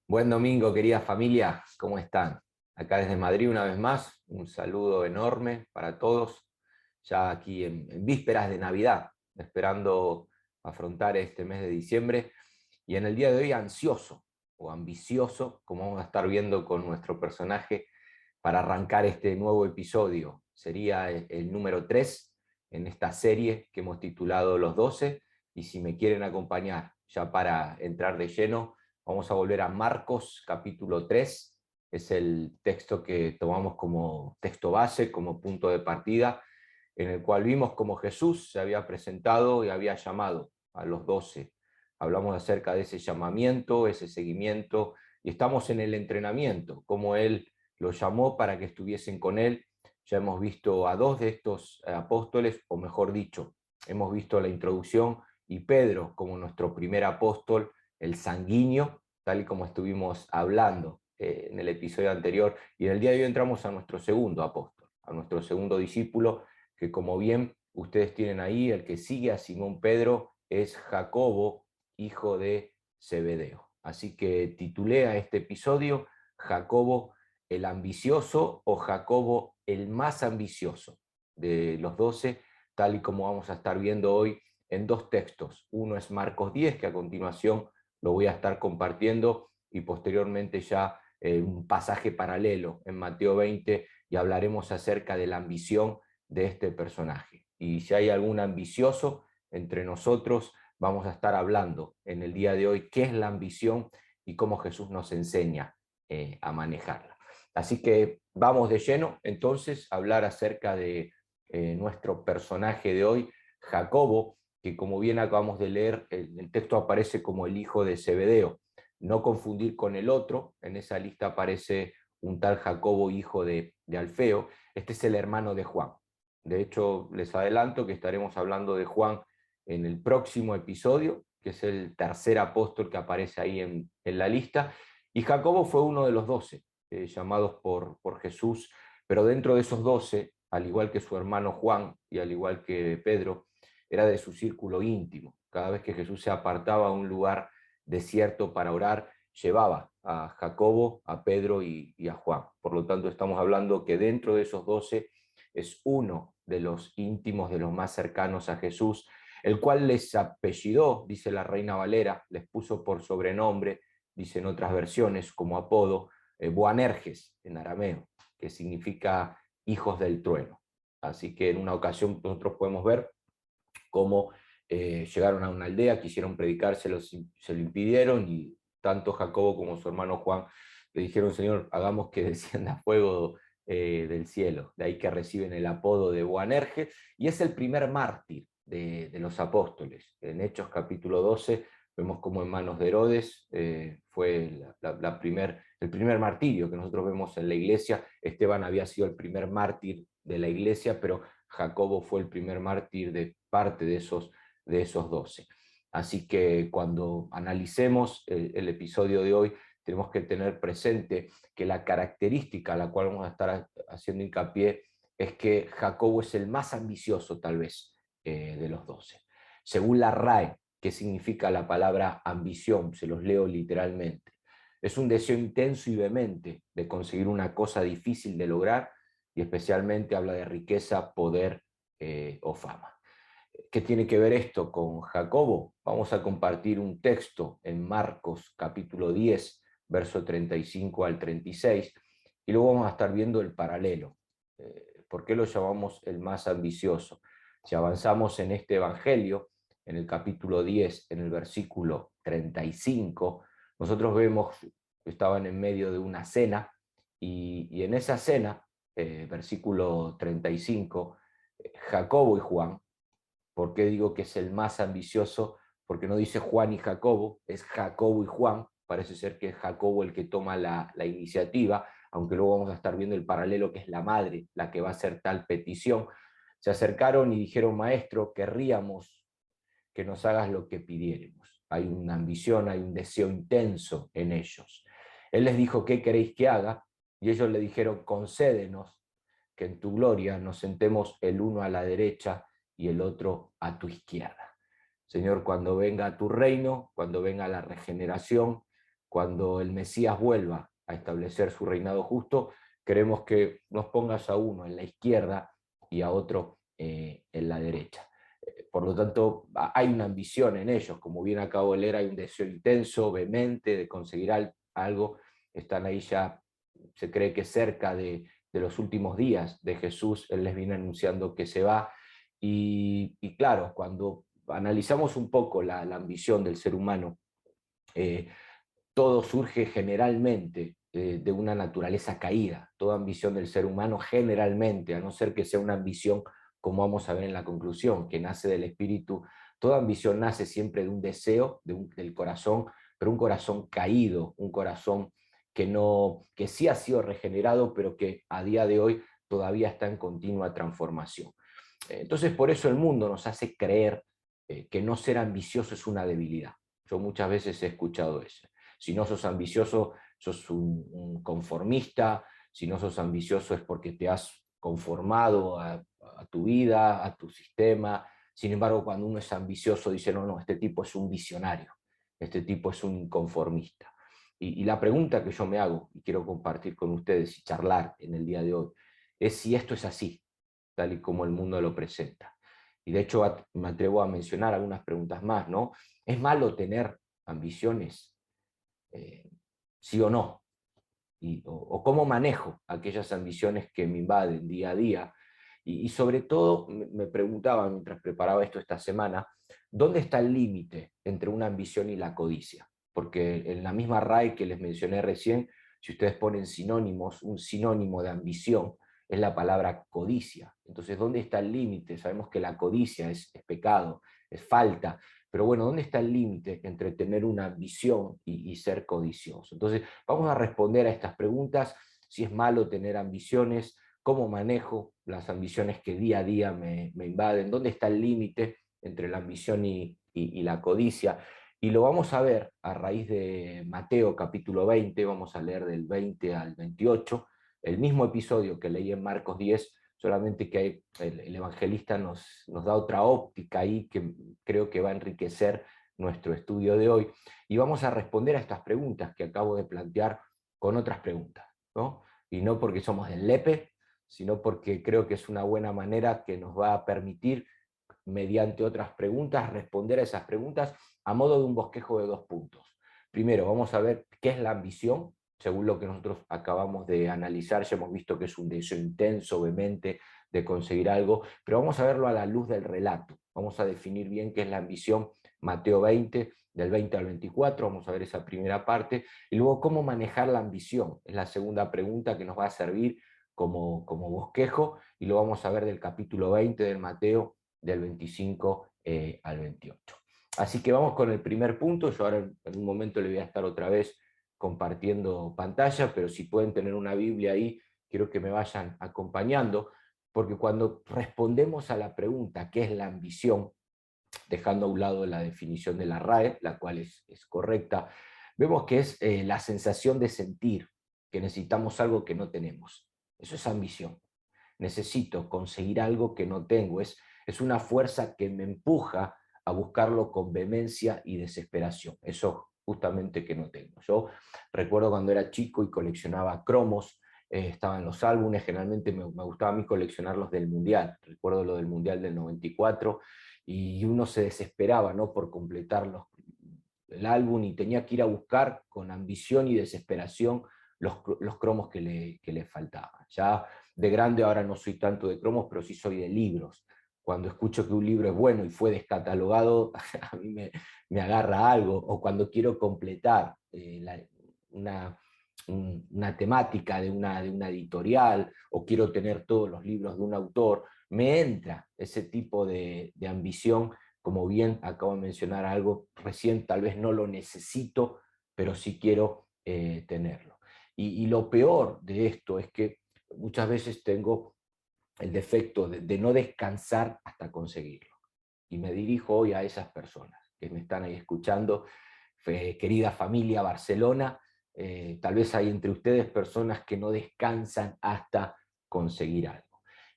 Buen domingo, querida familia, ¿cómo están? Acá desde Madrid una vez más, un saludo enorme para todos, ya aquí en vísperas de Navidad, esperando afrontar este mes de diciembre, y en el día de hoy ansioso o ambicioso, como vamos a estar viendo con nuestro personaje, para arrancar este nuevo episodio. Sería el número 3 en esta serie que hemos titulado Los 12, y si me quieren acompañar ya para entrar de lleno, vamos a volver a Marcos capítulo 3, es el texto que tomamos como texto base, como punto de partida, en el cual vimos cómo Jesús se había presentado y había llamado a los 12. Hablamos acerca de ese llamamiento, ese seguimiento, y estamos en el entrenamiento, cómo Él los llamó para que estuviesen con Él. Ya hemos visto a dos de estos apóstoles, o mejor dicho, hemos visto la introducción y Pedro como nuestro primer apóstol, el sanguíneo, tal y como estuvimos hablando en el episodio anterior, y en el día de hoy entramos a nuestro segundo apóstol, a nuestro segundo discípulo, que como bien ustedes tienen ahí, el que sigue a Simón Pedro es Jacobo, hijo de Zebedeo. Así que titulé a este episodio Jacobo el ambicioso o Jacobo el más ambicioso de los 12, tal y como vamos a estar viendo hoy en dos textos. Uno es Marcos 10, que a continuación lo voy a estar compartiendo, y posteriormente ya un pasaje paralelo en Mateo 20, y hablaremos acerca de la ambición de este personaje. Y si hay algún ambicioso entre nosotros, vamos a estar hablando en el día de hoy qué es la ambición y cómo Jesús nos enseña a manejarla. Así que vamos de lleno entonces a hablar acerca de nuestro personaje de hoy, Jacobo, que como bien acabamos de leer, el texto aparece como el hijo de Zebedeo. No confundir con el otro, en esa lista aparece un tal Jacobo, hijo de Alfeo. Este es el hermano de Juan. De hecho, les adelanto que estaremos hablando de Juan en el próximo episodio, que es el tercer apóstol que aparece ahí en la lista. Y Jacobo fue uno de los 12 llamados por Jesús, pero dentro de esos 12, al igual que su hermano Juan y al igual que Pedro, era de su círculo íntimo. Cada vez que Jesús se apartaba a un lugar desierto para orar, llevaba a Jacobo, a Pedro y a Juan. Por lo tanto, estamos hablando que dentro de esos 12 es uno de los íntimos, de los más cercanos a Jesús, el cual les apellidó, dice la Reina Valera, les puso por sobrenombre, dicen otras versiones, como apodo, Boanerges en arameo, que significa hijos del trueno. Así que en una ocasión nosotros podemos ver cómo llegaron a una aldea, quisieron predicar, se lo impidieron, y tanto Jacobo como su hermano Juan le dijeron: Señor, hagamos que descienda fuego del cielo. De ahí que reciben el apodo de Boanerges, y es el primer mártir de los apóstoles. En Hechos capítulo 12 vemos como en manos de Herodes fue el primer martirio que nosotros vemos en la iglesia. Esteban había sido el primer mártir de la iglesia, pero Jacobo fue el primer mártir de parte de esos 12. Así que cuando analicemos el episodio de hoy, tenemos que tener presente que la característica a la cual vamos a estar haciendo hincapié es que Jacobo es el más ambicioso, tal vez, de los 12. Según la RAE, ¿qué significa la palabra ambición? Se los leo literalmente. Es un deseo intenso y vehemente de conseguir una cosa difícil de lograr, y especialmente habla de riqueza, poder o fama. ¿Qué tiene que ver esto con Jacobo? Vamos a compartir un texto en Marcos capítulo 10, verso 35 al 36, y luego vamos a estar viendo el paralelo. ¿Por qué lo llamamos el más ambicioso? Si avanzamos en este evangelio, en el capítulo 10, en el versículo 35, nosotros vemos que estaban en medio de una cena, y en esa cena, versículo 35, Jacobo y Juan. ¿Por qué digo que es el más ambicioso? Porque no dice Juan y Jacobo, es Jacobo y Juan. Parece ser que es Jacobo el que toma la iniciativa, aunque luego vamos a estar viendo el paralelo, que es la madre la que va a hacer tal petición. Se acercaron y dijeron: Maestro, querríamos que nos hagas lo que pidiéremos. Hay una ambición, hay un deseo intenso en ellos. Él les dijo: ¿qué queréis que haga? Y ellos le dijeron: concédenos que en tu gloria nos sentemos el uno a la derecha y el otro a tu izquierda. Señor, cuando venga tu reino, cuando venga la regeneración, cuando el Mesías vuelva a establecer su reinado justo, queremos que nos pongas a uno en la izquierda y a otro en la derecha. Por lo tanto, hay una ambición en ellos, como bien acabo de leer, hay un deseo intenso, vehemente de conseguir algo, están ahí ya, se cree que cerca de los últimos días de Jesús, Él les viene anunciando que se va, y claro, cuando analizamos un poco la ambición del ser humano, eh, todo surge generalmente de una naturaleza caída. Toda ambición del ser humano generalmente, a no ser que sea una ambición, como vamos a ver en la conclusión, que nace del espíritu, toda ambición nace siempre de un deseo, del corazón, pero un corazón caído, un corazón que sí ha sido regenerado, pero que a día de hoy todavía está en continua transformación. Entonces, por eso el mundo nos hace creer que no ser ambicioso es una debilidad. Yo muchas veces he escuchado eso. Si no sos ambicioso, sos un conformista. Si no sos ambicioso es porque te has conformado a tu vida, a tu sistema. Sin embargo, cuando uno es ambicioso, dice, no, no, este tipo es un visionario, este tipo es un inconformista. Y la pregunta que yo me hago, y quiero compartir con ustedes y charlar en el día de hoy, es si esto es así, tal y como el mundo lo presenta. Y de hecho me atrevo a mencionar algunas preguntas más, ¿no? ¿Es malo tener ambiciones? ¿Sí o no? O cómo manejo aquellas ambiciones que me invaden día a día. Y sobre todo me preguntaba mientras preparaba esto esta semana, ¿dónde está el límite entre una ambición y la codicia? Porque en la misma RAE que les mencioné recién, si ustedes ponen sinónimos, un sinónimo de ambición es la palabra codicia. Entonces, ¿dónde está el límite? Sabemos que la codicia es pecado, es falta, pero bueno, ¿dónde está el límite entre tener una ambición y ser codicioso? Entonces, vamos a responder a estas preguntas: si es malo tener ambiciones, cómo manejo las ambiciones que día a día me invaden, dónde está el límite entre la ambición y la codicia. Y lo vamos a ver a raíz de Mateo capítulo 20, vamos a leer del 20 al 28, el mismo episodio que leí en Marcos 10, solamente que el evangelista nos da otra óptica ahí que creo que va a enriquecer nuestro estudio de hoy. Y vamos a responder a estas preguntas que acabo de plantear con otras preguntas, ¿no? Y no porque somos del LEPE, sino porque creo que es una buena manera que nos va a permitir, mediante otras preguntas, responder a esas preguntas a modo de un bosquejo de 2 puntos. Primero, vamos a ver qué es la ambición, según lo que nosotros acabamos de analizar. Ya hemos visto que es un deseo intenso, vehemente, de conseguir algo, pero vamos a verlo a la luz del relato. Vamos a definir bien qué es la ambición, Mateo 20, del 20 al 24, vamos a ver esa primera parte, y luego cómo manejar la ambición, es la segunda pregunta que nos va a servir como bosquejo, y lo vamos a ver del capítulo 20 del Mateo, del 25 al 28. Así que vamos con el primer punto. Yo ahora en un momento le voy a estar otra vez compartiendo pantalla, pero si pueden tener una Biblia ahí, quiero que me vayan acompañando, porque cuando respondemos a la pregunta ¿qué es la ambición?, dejando a un lado la definición de la RAE, la cual es correcta, vemos que es la sensación de sentir que necesitamos algo que no tenemos. Eso es ambición. Necesito conseguir algo que no tengo. Es una fuerza que me empuja a buscarlo con vehemencia y desesperación. Eso justamente que no tengo. Yo recuerdo cuando era chico y coleccionaba cromos, estaban los álbumes, generalmente me gustaba a mí coleccionar los del Mundial. Recuerdo lo del Mundial del 94, y uno se desesperaba, ¿no?, por completar el álbum, y tenía que ir a buscar con ambición y desesperación los cromos que le faltaban. Ya de grande ahora no soy tanto de cromos, pero sí soy de libros. Cuando escucho que un libro es bueno y fue descatalogado, a mí me agarra algo, o cuando quiero completar una, una temática de una editorial, o quiero tener todos los libros de un autor, me entra ese tipo de ambición. Como bien acabo de mencionar algo recién, tal vez no lo necesito, pero sí quiero tenerlo. Y lo peor de esto es que muchas veces tengo el defecto de no descansar hasta conseguirlo. Y me dirijo hoy a esas personas que me están ahí escuchando, querida familia Barcelona, tal vez hay entre ustedes personas que no descansan hasta conseguir algo.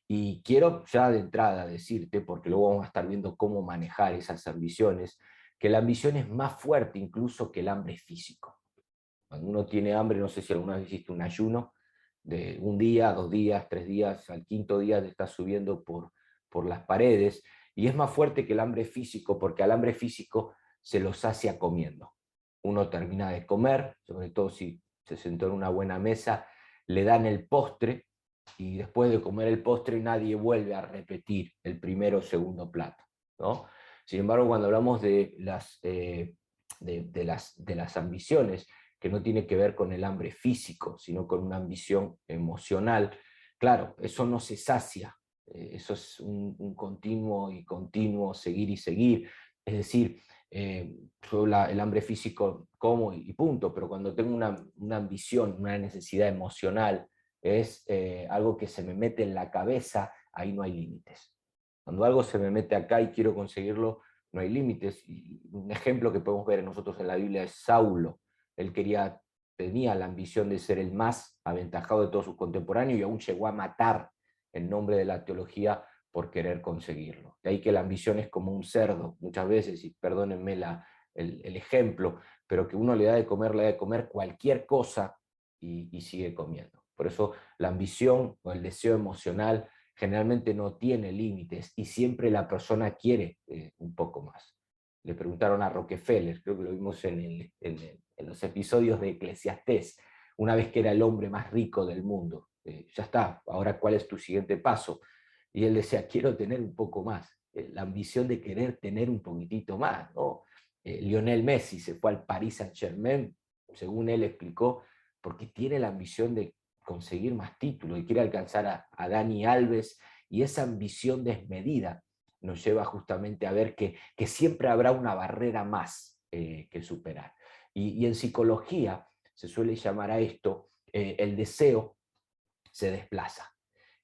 Y quiero ya de entrada decirte, porque luego vamos a estar viendo cómo manejar esas ambiciones, que la ambición es más fuerte incluso que el hambre físico. Cuando uno tiene hambre, no sé si alguna vez hiciste un ayuno, de un día, 2 días, 3 días, al quinto día te estás subiendo por las paredes, y es más fuerte que el hambre físico, porque al hambre físico se lo sacia comiendo. Uno termina de comer, sobre todo si se sentó en una buena mesa, le dan el postre, y después de comer el postre nadie vuelve a repetir el primero o segundo plato, ¿no? Sin embargo, cuando hablamos de las ambiciones, que no tiene que ver con el hambre físico, sino con una ambición emocional, claro, eso no se sacia, eso es un continuo y continuo seguir y seguir. Es decir, yo el hambre físico como y punto, pero cuando tengo una ambición, una necesidad emocional, es algo que se me mete en la cabeza, ahí no hay límites. Cuando algo se me mete acá y quiero conseguirlo, no hay límites. Y un ejemplo que podemos ver nosotros en la Biblia es Saulo. Él tenía la ambición de ser el más aventajado de todos sus contemporáneos y aún llegó a matar en nombre de la teología por querer conseguirlo. De ahí que la ambición es como un cerdo, muchas veces, y perdónenme el ejemplo, pero que uno le da de comer cualquier cosa y sigue comiendo. Por eso la ambición o el deseo emocional generalmente no tiene límites y siempre la persona quiere un poco más. Le preguntaron a Rockefeller, creo que lo vimos en los episodios de Eclesiastés, una vez que era el hombre más rico del mundo. Ya está, ahora ¿cuál es tu siguiente paso? Y él decía, quiero tener un poco más, la ambición de querer tener un poquitito más, ¿no? Lionel Messi se fue al Paris Saint-Germain, según él explicó, porque tiene la ambición de conseguir más títulos y quiere alcanzar a Dani Alves, y esa ambición desmedida nos lleva justamente a ver que siempre habrá una barrera más que superar. Y en psicología se suele llamar a esto el deseo se desplaza.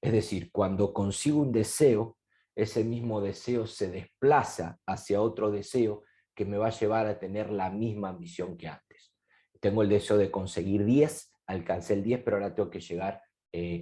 Es decir, cuando consigo un deseo, ese mismo deseo se desplaza hacia otro deseo que me va a llevar a tener la misma ambición que antes. Tengo el deseo de conseguir 10, alcancé el 10, pero ahora tengo que llegar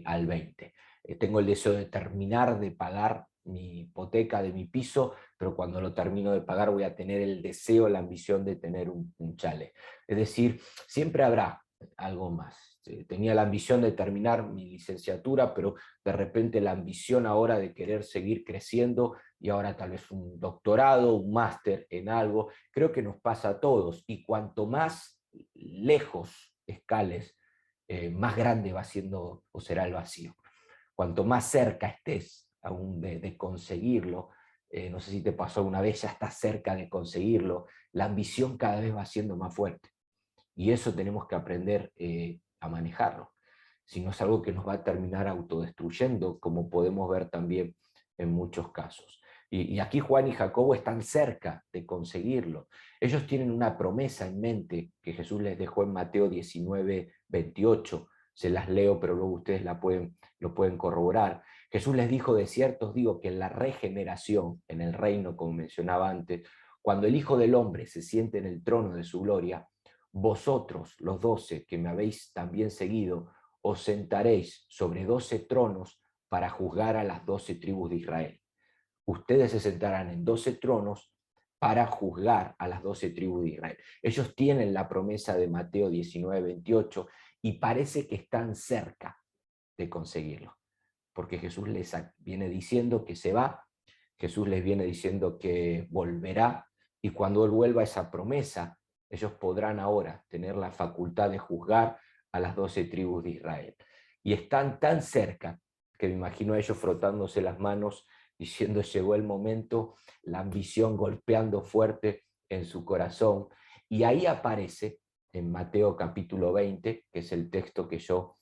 al 20. Tengo el deseo de terminar de pagar mi hipoteca de mi piso, pero cuando lo termino de pagar voy a tener el deseo, la ambición de tener un chalet. Es decir, siempre habrá algo más. Tenía la ambición de terminar mi licenciatura, pero de repente la ambición ahora de querer seguir creciendo y ahora tal vez un doctorado, un máster en algo. Creo que nos pasa a todos, y cuanto más lejos escales, más grande va siendo o será el vacío. Cuanto más cerca estés aún de conseguirlo, no sé si te pasó una vez, ya estás cerca de conseguirlo, la ambición cada vez va siendo más fuerte. Y eso tenemos que aprender a manejarlo. Si no es algo que nos va a terminar autodestruyendo, como podemos ver también en muchos casos. Y aquí Juan y Jacobo están cerca de conseguirlo. Ellos tienen una promesa en mente que Jesús les dejó en Mateo 19:28. Se las leo, pero luego ustedes lo pueden corroborar. Jesús les dijo, de cierto os digo que en la regeneración, en el reino, como mencionaba antes, cuando el Hijo del Hombre se siente en el trono de su gloria, vosotros, los 12, que me habéis también seguido, os sentaréis sobre 12 tronos para juzgar a las 12 tribus de Israel. Ustedes se sentarán en 12 tronos para juzgar a las 12 tribus de Israel. Ellos tienen la promesa de Mateo 19:28 y parece que están cerca de conseguirlo, porque Jesús les viene diciendo que se va, Jesús les viene diciendo que volverá, y cuando Él vuelva, esa promesa, ellos podrán ahora tener la facultad de juzgar a las 12 tribus de Israel. Y están tan cerca que me imagino a ellos frotándose las manos, diciendo, llegó el momento, la ambición golpeando fuerte en su corazón. Y ahí aparece en Mateo capítulo 20, que es el texto que yo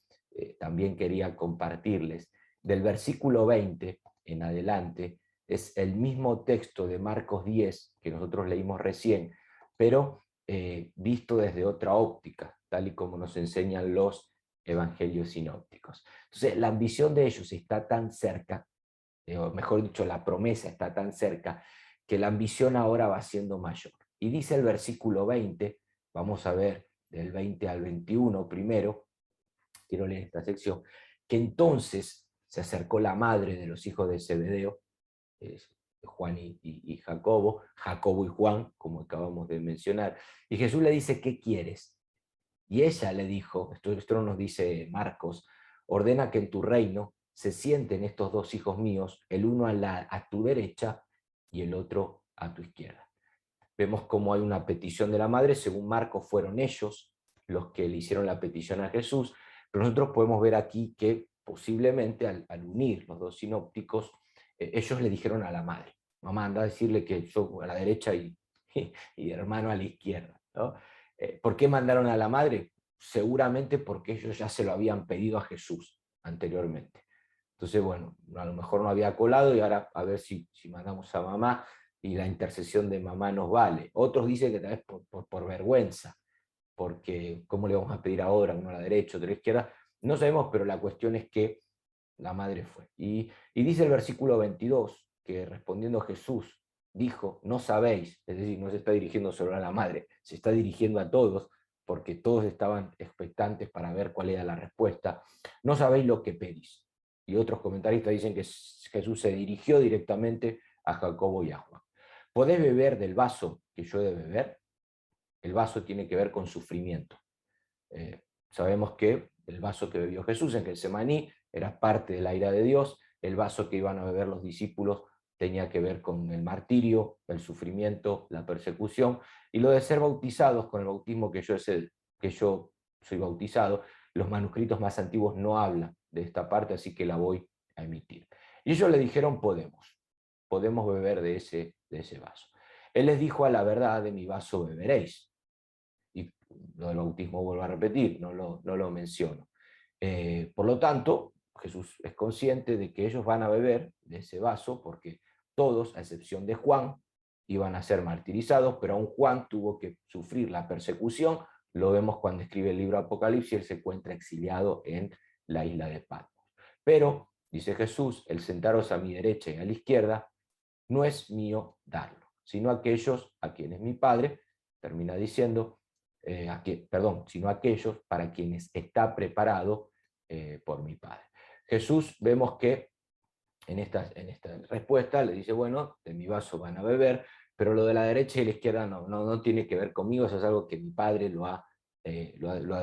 también quería compartirles. Del versículo 20 en adelante, es el mismo texto de Marcos 10 que nosotros leímos recién, pero visto desde otra óptica, tal y como nos enseñan los evangelios sinópticos. Entonces, la ambición de ellos está tan cerca, o mejor dicho, la promesa está tan cerca, que la ambición ahora va siendo mayor. Y dice el versículo 20, vamos a ver del 20 al 21 primero, quiero leer esta sección, que entonces se acercó la madre de los hijos de Zebedeo, Juan y Jacobo, Jacobo y Juan, como acabamos de mencionar, y Jesús le dice, ¿qué quieres? Y ella le dijo, esto no nos dice Marcos, ordena que en tu reino se sienten estos dos hijos míos, el uno a tu derecha y el otro a tu izquierda. Vemos cómo hay una petición de la madre, según Marcos fueron ellos los que le hicieron la petición a Jesús, pero nosotros podemos ver aquí que posiblemente al unir los dos sinópticos, ellos le dijeron a la madre, mamá, anda a decirle que yo a la derecha y hermano a la izquierda, ¿no? ¿Por qué mandaron a la madre? Seguramente porque ellos ya se lo habían pedido a Jesús anteriormente. Entonces, bueno, a lo mejor no había colado y ahora a ver si mandamos a mamá y la intercesión de mamá nos vale. Otros dicen que tal vez por vergüenza, porque ¿cómo le vamos a pedir ahora, uno a la derecha, otro a la izquierda? No sabemos, pero la cuestión es que la madre fue. Y dice el versículo 22, que respondiendo Jesús, dijo, no sabéis, es decir, no se está dirigiendo solo a la madre, se está dirigiendo a todos, porque todos estaban expectantes para ver cuál era la respuesta, no sabéis lo que pedís. Y otros comentaristas dicen que Jesús se dirigió directamente a Jacobo y a Juan. ¿Podés beber del vaso que yo he de beber? El vaso tiene que ver con sufrimiento. Sabemos que el vaso que bebió Jesús en Getsemaní era parte de la ira de Dios, el vaso que iban a beber los discípulos tenía que ver con el martirio, el sufrimiento, la persecución, y lo de ser bautizados con el bautismo que yo soy bautizado, los manuscritos más antiguos no hablan de esta parte, así que la voy a emitir. Y ellos le dijeron, podemos beber de ese vaso. Él les dijo, a la verdad, de mi vaso beberéis. Y lo del bautismo vuelvo a repetir, no lo menciono. Por lo tanto, Jesús es consciente de que ellos van a beber de ese vaso porque todos, a excepción de Juan, iban a ser martirizados, pero aún Juan tuvo que sufrir la persecución. Lo vemos cuando escribe el libro Apocalipsis, él se encuentra exiliado en la isla de Patmos. Pero, dice Jesús, el sentaros a mi derecha y a la izquierda no es mío darlo, sino aquellos a quienes mi Padre, termina diciendo, sino aquellos para quienes está preparado por mi Padre. Jesús, vemos que en esta respuesta le dice, bueno, de mi vaso van a beber, pero lo de la derecha y la izquierda no tiene que ver conmigo, eso es algo que mi Padre lo ha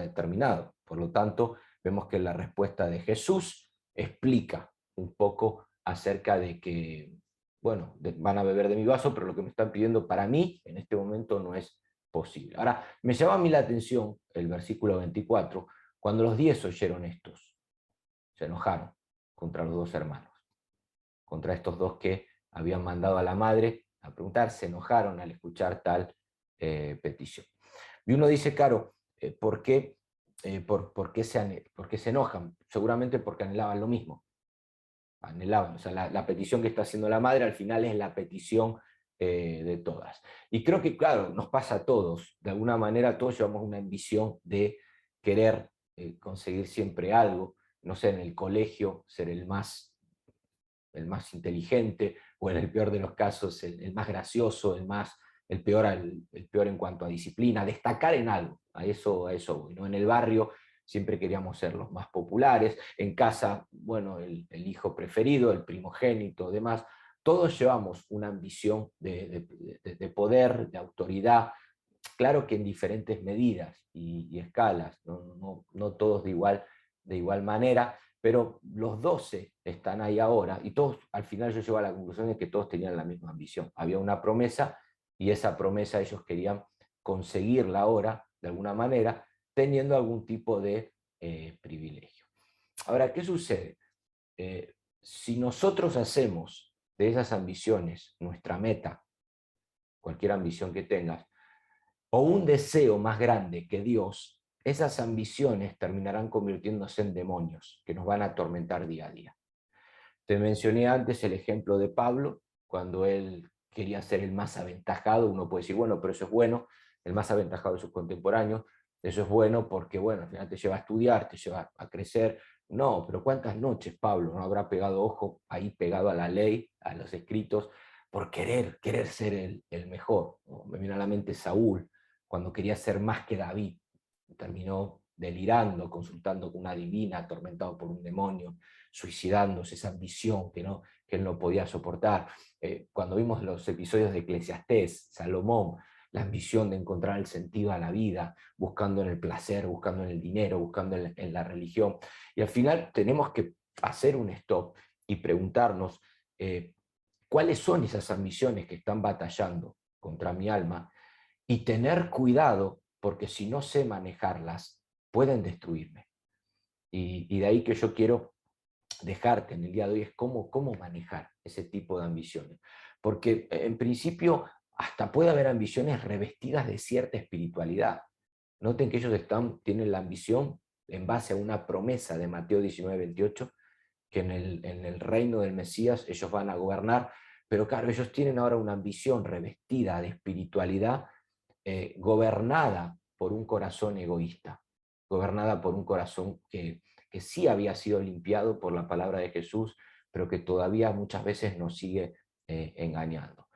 determinado. Por lo tanto, vemos que la respuesta de Jesús explica un poco acerca de que, bueno, van a beber de mi vaso, pero lo que me están pidiendo para mí en este momento no es posible. Ahora, me llama a mí la atención el versículo 24, cuando los 10 oyeron estos, se enojaron contra los dos hermanos, contra estos dos que habían mandado a la madre a preguntar, se enojaron al escuchar tal petición. Y uno dice, claro, ¿por qué se enojan? Seguramente porque anhelaban lo mismo. Anhelaban, o sea, la petición que está haciendo la madre al final es la petición de todas. Y creo que, claro, nos pasa a todos, de alguna manera todos llevamos una ambición de querer conseguir siempre algo, no sé, en el colegio ser el más inteligente, o en el peor de los casos el más gracioso, el peor en cuanto a disciplina, destacar en algo, a eso voy, ¿no? En el barrio siempre queríamos ser los más populares, en casa, bueno, el hijo preferido, el primogénito, demás, todos llevamos una ambición de poder, de autoridad, claro que en diferentes medidas y escalas, no todos de igual manera, pero los 12 están ahí ahora, y todos, al final yo llego a la conclusión de que todos tenían la misma ambición. Había una promesa, y esa promesa ellos querían conseguirla ahora, de alguna manera, teniendo algún tipo de privilegio. Ahora, ¿qué sucede? Si nosotros hacemos de esas ambiciones nuestra meta, cualquier ambición que tengas, o un deseo más grande que Dios, esas ambiciones terminarán convirtiéndose en demonios que nos van a atormentar día a día. Te mencioné antes el ejemplo de Pablo, cuando él quería ser el más aventajado. Uno puede decir, bueno, pero eso es bueno, el más aventajado de sus contemporáneos, eso es bueno porque, bueno, al final te lleva a estudiar, te lleva a crecer. No, pero ¿cuántas noches Pablo no habrá pegado ojo ahí, pegado a la ley, a los escritos, por querer ser el mejor? Me viene a la mente Saúl, cuando quería ser más que David, terminó delirando, consultando con una divina, atormentado por un demonio, suicidándose, esa ambición que él no podía soportar. Cuando vimos los episodios de Eclesiastés, Salomón, la ambición de encontrar el sentido a la vida, buscando en el placer, buscando en el dinero, buscando en la religión. Y al final tenemos que hacer un stop y preguntarnos cuáles son esas ambiciones que están batallando contra mi alma y tener cuidado, porque si no sé manejarlas, pueden destruirme. Y de ahí que yo quiero dejarte en el día de hoy es cómo manejar ese tipo de ambiciones. Porque en principio hasta puede haber ambiciones revestidas de cierta espiritualidad. Noten que ellos tienen la ambición en base a una promesa de Mateo 19:28, que en el reino del Mesías ellos van a gobernar, pero claro, ellos tienen ahora una ambición revestida de espiritualidad, gobernada por un corazón egoísta, gobernada por un corazón que sí había sido limpiado por la palabra de Jesús, pero que todavía muchas veces nos sigue engañando.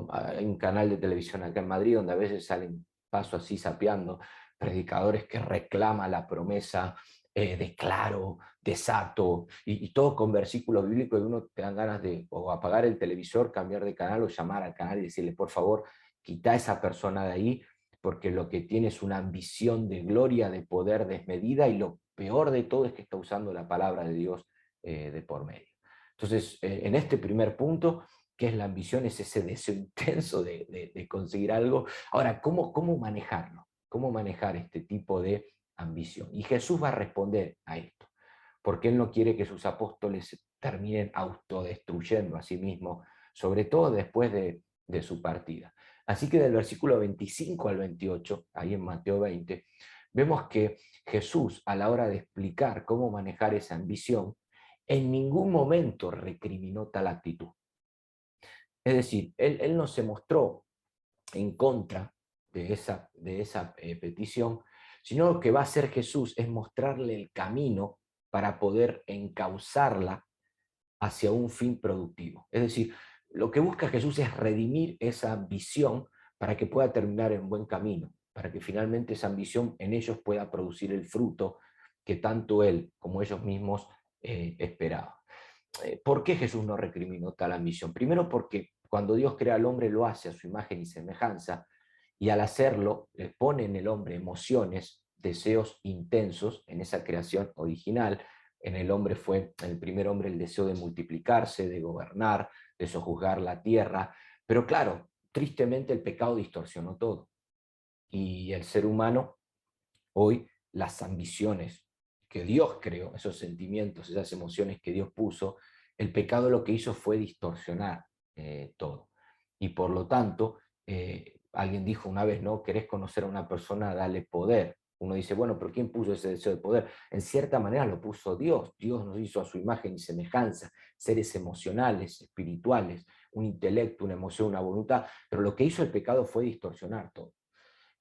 Hay un canal de televisión acá en Madrid donde a veces salen paso así sapeando predicadores que reclaman la promesa de claro, desato, y todo con versículos bíblicos, y uno te dan ganas de o apagar el televisor, cambiar de canal o llamar al canal y decirle, por favor, quita a esa persona de ahí, porque lo que tiene es una ambición de gloria, de poder desmedida, y lo peor de todo es que está usando la palabra de Dios de por medio. Entonces, en este primer punto, que es la ambición, es ese deseo intenso de conseguir algo. Ahora, ¿cómo manejarlo? ¿Cómo manejar este tipo de ambición? Y Jesús va a responder a esto, porque Él no quiere que sus apóstoles se terminen autodestruyendo a sí mismos, sobre todo después de su partida. Así que del versículo 25 al 28, ahí en Mateo 20, vemos que Jesús, a la hora de explicar cómo manejar esa ambición, en ningún momento recriminó tal actitud. Es decir, él no se mostró en contra de esa petición, sino lo que va a hacer Jesús es mostrarle el camino para poder encauzarla hacia un fin productivo. Es decir, lo que busca Jesús es redimir esa ambición para que pueda terminar en buen camino, para que finalmente esa ambición en ellos pueda producir el fruto que tanto él como ellos mismos esperaban. ¿Por qué Jesús no recriminó tal ambición? Primero porque cuando Dios crea al hombre lo hace a su imagen y semejanza, y al hacerlo pone en el hombre emociones, deseos intensos en esa creación original. En el hombre fue, en el primer hombre, el deseo de multiplicarse, de gobernar, de sojuzgar la tierra, pero claro, tristemente el pecado distorsionó todo. Y el ser humano, hoy, las ambiciones que Dios creó, esos sentimientos, esas emociones que Dios puso, el pecado lo que hizo fue distorsionar todo. Y por lo tanto, alguien dijo una vez, ¿no? ¿Querés conocer a una persona? Dale poder. Uno dice, bueno, pero ¿quién puso ese deseo de poder? En cierta manera lo puso Dios. Dios nos hizo a su imagen y semejanza, seres emocionales, espirituales, un intelecto, una emoción, una voluntad, pero lo que hizo el pecado fue distorsionar todo.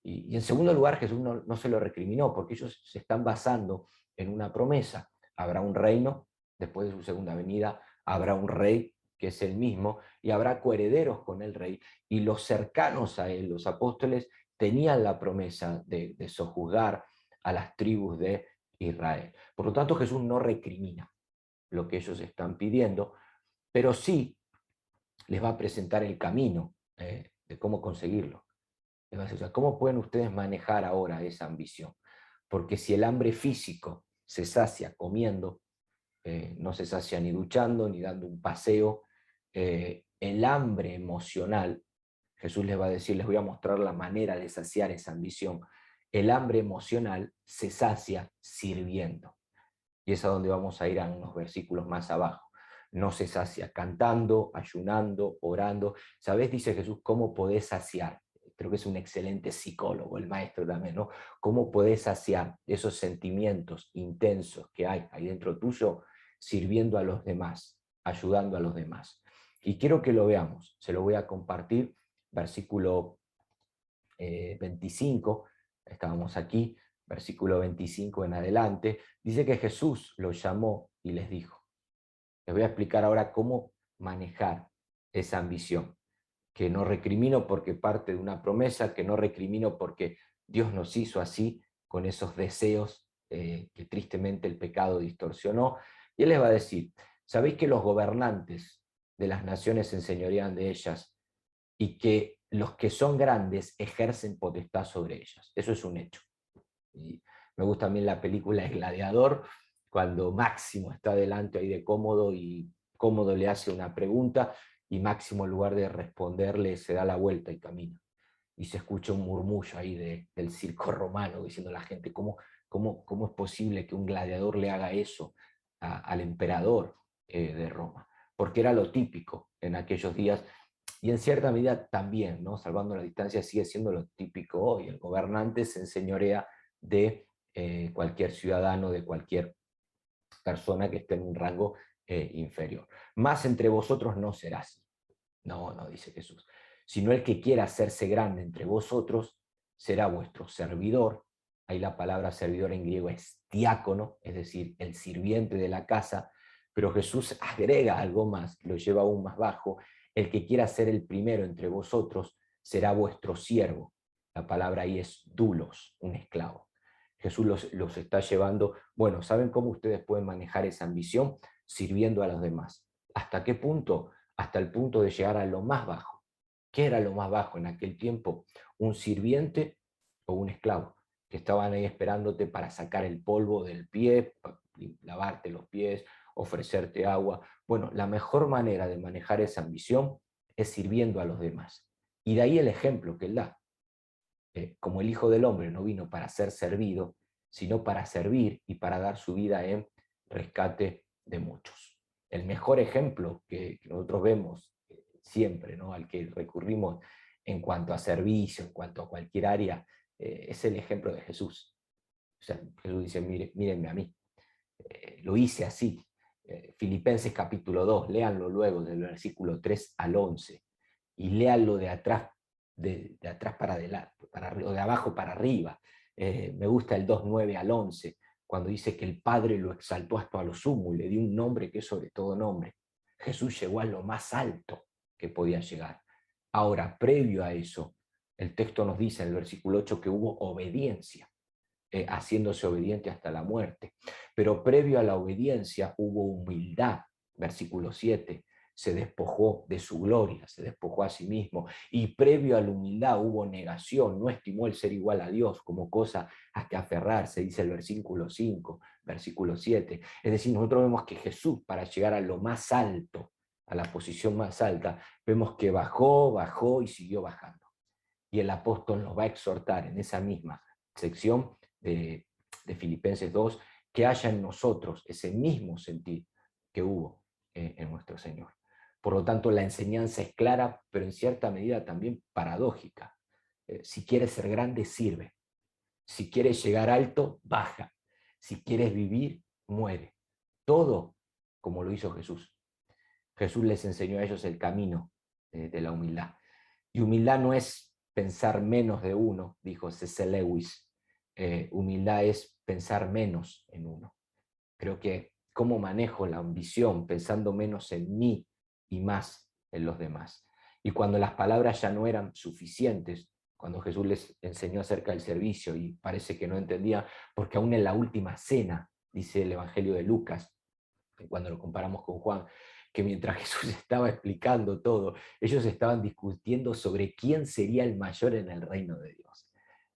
Y en segundo lugar, Jesús no se lo recriminó, porque ellos se están basando en una promesa. Habrá un reino, después de su segunda venida, habrá un rey que es el mismo, y habrá coherederos con el rey, y los cercanos a él, los apóstoles, tenían la promesa de sojuzgar a las tribus de Israel. Por lo tanto, Jesús no recrimina lo que ellos están pidiendo, pero sí les va a presentar el camino de cómo conseguirlo. O sea, ¿cómo pueden ustedes manejar ahora esa ambición? Porque si el hambre físico se sacia comiendo, no se sacia ni duchando, ni dando un paseo, el hambre emocional, Jesús les va a decir, les voy a mostrar la manera de saciar esa ambición. El hambre emocional se sacia sirviendo. Y es a donde vamos a ir a unos versículos más abajo. No se sacia cantando, ayunando, orando. ¿Sabés? Dice Jesús, ¿cómo podés saciar? Creo que es un excelente psicólogo, el maestro también, ¿no? ¿Cómo podés saciar esos sentimientos intensos que hay ahí dentro tuyo sirviendo a los demás, ayudando a los demás? Y quiero que lo veamos, se lo voy a compartir, versículo 25, estábamos aquí, versículo 25 en adelante, dice que Jesús los llamó y les dijo, les voy a explicar ahora cómo manejar esa ambición, que no recrimino porque parte de una promesa, que no recrimino porque Dios nos hizo así, con esos deseos que tristemente el pecado distorsionó. Y Él les va a decir, ¿sabéis que los gobernantes de las naciones se enseñorean de ellas y que los que son grandes ejercen potestad sobre ellas. Eso es un hecho. Y me gusta también la película El Gladiador, cuando Máximo está delante ahí de Cómodo y Cómodo le hace una pregunta y Máximo, en lugar de responderle, se da la vuelta y camina. Y se escucha un murmullo ahí del circo romano diciendo a la gente, ¿cómo es posible que un gladiador le haga eso al emperador de Roma? Porque era lo típico en aquellos días, y en cierta medida también, ¿no? Salvando la distancia, sigue siendo lo típico hoy. El gobernante se enseñorea de cualquier ciudadano, de cualquier persona que esté en un rango inferior. Más entre vosotros no será así. No, no, dice Jesús. Sino el que quiera hacerse grande entre vosotros será vuestro servidor. Ahí la palabra servidor en griego es diácono, es decir, el sirviente de la casa, pero Jesús agrega algo más, lo lleva aún más bajo. El que quiera ser el primero entre vosotros será vuestro siervo. La palabra ahí es dulos, un esclavo. Jesús los está llevando, bueno, ¿saben cómo ustedes pueden manejar esa ambición? Sirviendo a los demás. ¿Hasta qué punto? Hasta el punto de llegar a lo más bajo. ¿Qué era lo más bajo en aquel tiempo? Un sirviente o un esclavo, que estaban ahí esperándote para sacar el polvo del pie, lavarte los pies, ofrecerte agua. Bueno, la mejor manera de manejar esa ambición es sirviendo a los demás. Y de ahí el ejemplo que él da. Como el Hijo del Hombre no vino para ser servido, sino para servir y para dar su vida en rescate de muchos. El mejor ejemplo que nosotros vemos siempre, ¿no? Al que recurrimos en cuanto a servicio, en cuanto a cualquier área, es el ejemplo de Jesús. O sea, Jesús dice, mírenme a mí, lo hice así. Filipenses capítulo 2, léanlo luego del versículo 3 al 11 y léanlo de atrás para adelante, o de abajo para arriba. Me gusta el 2:9 al 11, cuando dice que el Padre lo exaltó hasta a lo sumo y le dio un nombre que es sobre todo nombre. Jesús llegó a lo más alto que podía llegar. Ahora, previo a eso, el texto nos dice en el versículo 8 que hubo obediencia, haciéndose obediente hasta la muerte. Pero previo a la obediencia hubo humildad, versículo 7, se despojó de su gloria, se despojó a sí mismo, y previo a la humildad hubo negación, no estimó el ser igual a Dios como cosa a que aferrarse, dice el versículo 5, versículo 7. Es decir, nosotros vemos que Jesús, para llegar a lo más alto, a la posición más alta, vemos que bajó y siguió bajando. Y el apóstol nos va a exhortar en esa misma sección de Filipenses 2, que haya en nosotros ese mismo sentir que hubo en nuestro Señor. Por lo tanto, la enseñanza es clara, pero en cierta medida también paradójica. Si quieres ser grande, sirve. Si quieres llegar alto, baja. Si quieres vivir, muere. Todo como lo hizo Jesús. Jesús les enseñó a ellos el camino de la humildad. Y humildad no es pensar menos de uno, dijo C.S. Lewis. Humildad es pensar menos en uno. Creo que cómo manejo la ambición pensando menos en mí y más en los demás. Y cuando las palabras ya no eran suficientes, cuando Jesús les enseñó acerca del servicio y parece que no entendía, porque aún en la última cena, dice el Evangelio de Lucas, cuando lo comparamos con Juan, que mientras Jesús estaba explicando todo, ellos estaban discutiendo sobre quién sería el mayor en el reino de Dios.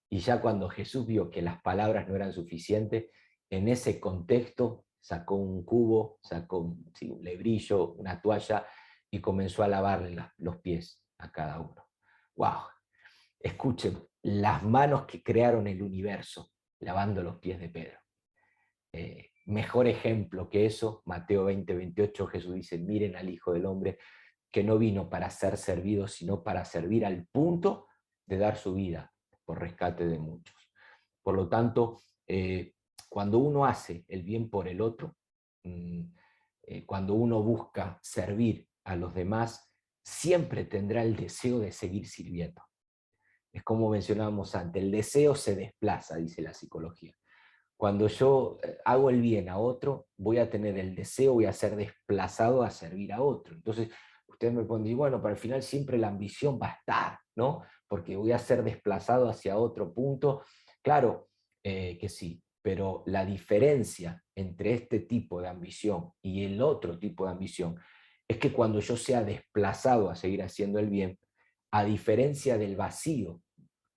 Y ya cuando Jesús vio que las palabras no eran suficientes, en ese contexto sacó un cubo, sacó un lebrillo, una toalla y comenzó a lavarle los pies a cada uno. ¡Wow! Escuchen, las manos que crearon el universo lavando los pies de Pedro. Mejor ejemplo que eso, Mateo 20:28, Jesús dice, miren al Hijo del Hombre, que no vino para ser servido, sino para servir al punto de dar su vida por rescate de muchos. Por lo tanto, cuando uno hace el bien por el otro, cuando uno busca servir a los demás, siempre tendrá el deseo de seguir sirviendo. Es como mencionábamos antes, el deseo se desplaza, dice la psicología. Cuando yo hago el bien a otro, voy a tener el deseo, voy a ser desplazado a servir a otro. Entonces, ustedes me pueden decir, bueno, para el final siempre la ambición va a estar, ¿no? Porque voy a ser desplazado hacia otro punto. Claro que sí, pero la diferencia entre este tipo de ambición y el otro tipo de ambición es que cuando yo sea desplazado a seguir haciendo el bien, A diferencia del vacío,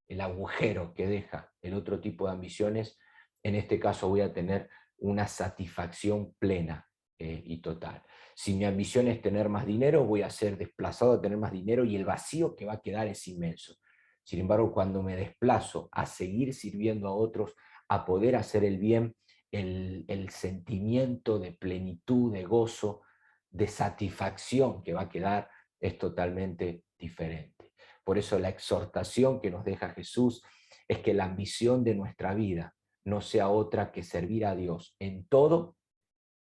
el agujero que deja el otro tipo de ambiciones, en este caso voy a tener una satisfacción plena y total. Si mi ambición es tener más dinero, voy a ser desplazado a tener más dinero y el vacío que va a quedar es inmenso. Sin embargo, cuando me desplazo a seguir sirviendo a otros, a poder hacer el bien, el sentimiento de plenitud, de gozo, de satisfacción que va a quedar es totalmente diferente. Por eso la exhortación que nos deja Jesús es que la ambición de nuestra vida no sea otra que servir a Dios en todo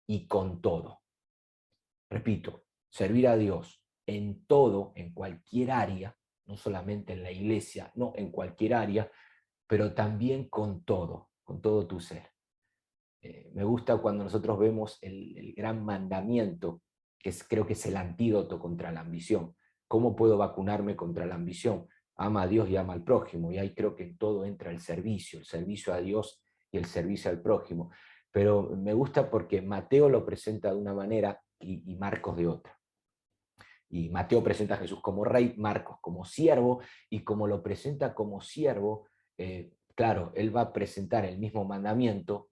y con todo. Repito, servir a Dios en todo, en cualquier área, no solamente en la iglesia, no, en cualquier área, pero también con todo tu ser. Me gusta cuando nosotros vemos el gran mandamiento, creo que es el antídoto contra la ambición. ¿Cómo puedo vacunarme contra la ambición? Ama a Dios y ama al prójimo, y ahí creo que en todo entra el servicio a Dios y el servicio al prójimo. Pero me gusta porque Mateo lo presenta de una manera y Marcos de otra. Y Mateo presenta a Jesús como rey, Marcos como siervo, y como lo presenta como siervo, claro, él va a presentar el mismo mandamiento.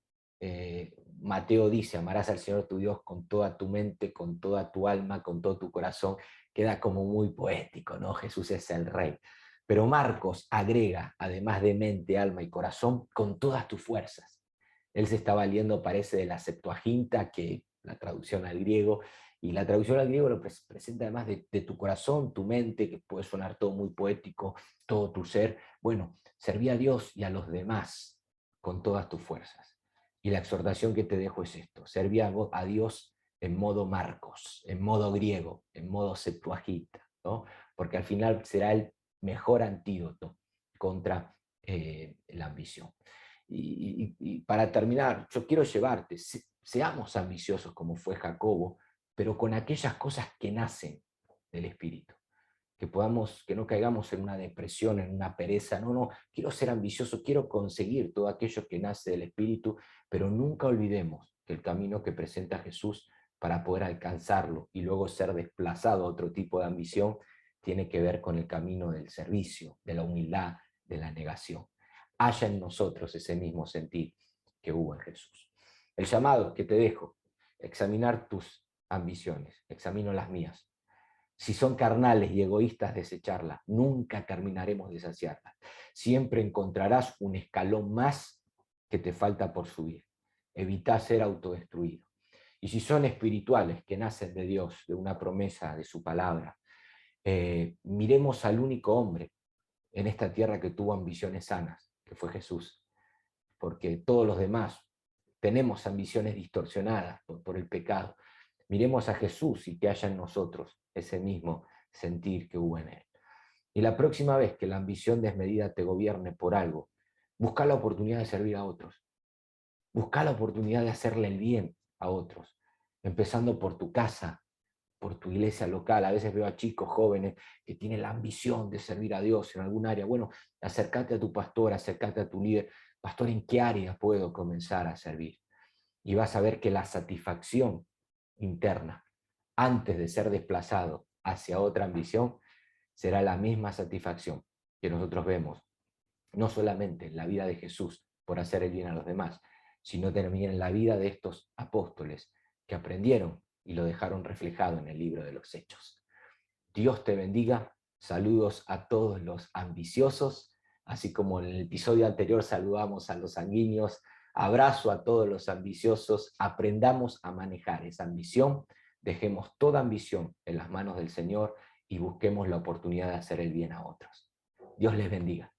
Mateo dice, amarás al Señor tu Dios con toda tu mente, con toda tu alma, con todo tu corazón. Queda como muy poético, ¿no? Jesús es el rey. Pero Marcos agrega, además de mente, alma y corazón, con todas tus fuerzas. Él se está valiendo, parece, de la Septuaginta, que la traducción al griego, y la traducción al griego lo presenta además de tu corazón, tu mente, que puede sonar todo muy poético, todo tu ser. Bueno, serví a Dios y a los demás con todas tus fuerzas. Y la exhortación que te dejo es esto: serví a Dios en modo Marcos, en modo griego, en modo Septuaginta, ¿no? Porque al final será el mejor antídoto contra la ambición. Y para terminar, yo quiero llevarte, seamos ambiciosos como fue Jacobo, pero con aquellas cosas que nacen del Espíritu. Que no caigamos en una depresión, en una pereza. No, no, quiero ser ambicioso, quiero conseguir todo aquello que nace del Espíritu, pero nunca olvidemos que el camino que presenta Jesús para poder alcanzarlo y luego ser desplazado a otro tipo de ambición tiene que ver con el camino del servicio, de la humildad, de la negación. Haya en nosotros ese mismo sentir que hubo en Jesús. El llamado que te dejo: examinar tus ambiciones, examino las mías. Si son carnales y egoístas, desecharlas. Nunca terminaremos de saciarlas. Siempre encontrarás un escalón más que te falta por subir. Evita ser autodestruido. Y si son espirituales, que nacen de Dios, de una promesa, de su palabra, miremos al único hombre en esta tierra que tuvo ambiciones sanas, que fue Jesús. Porque todos los demás tenemos ambiciones distorsionadas por el pecado. Miremos a Jesús y que haya en nosotros ese mismo sentir que hubo en él. Y la próxima vez que la ambición desmedida te gobierne por algo, busca la oportunidad de servir a otros. Busca la oportunidad de hacerle el bien a otros, empezando por tu casa, por tu iglesia local. A veces veo a chicos jóvenes que tienen la ambición de servir a Dios en algún área. Bueno, acércate a tu pastor, acércate a tu líder. Pastor, ¿en qué área puedo comenzar a servir? Y vas a ver que la satisfacción interna, antes de ser desplazado hacia otra ambición, será la misma satisfacción que nosotros vemos, no solamente en la vida de Jesús por hacer el bien a los demás, sino también en la vida de estos apóstoles que aprendieron y lo dejaron reflejado en el libro de los Hechos. Dios te bendiga. Saludos a todos los ambiciosos, así como en el episodio anterior saludamos a los sanguíneos. Abrazo a todos los ambiciosos. Aprendamos a manejar esa ambición. Dejemos toda ambición en las manos del Señor y busquemos la oportunidad de hacer el bien a otros. Dios les bendiga.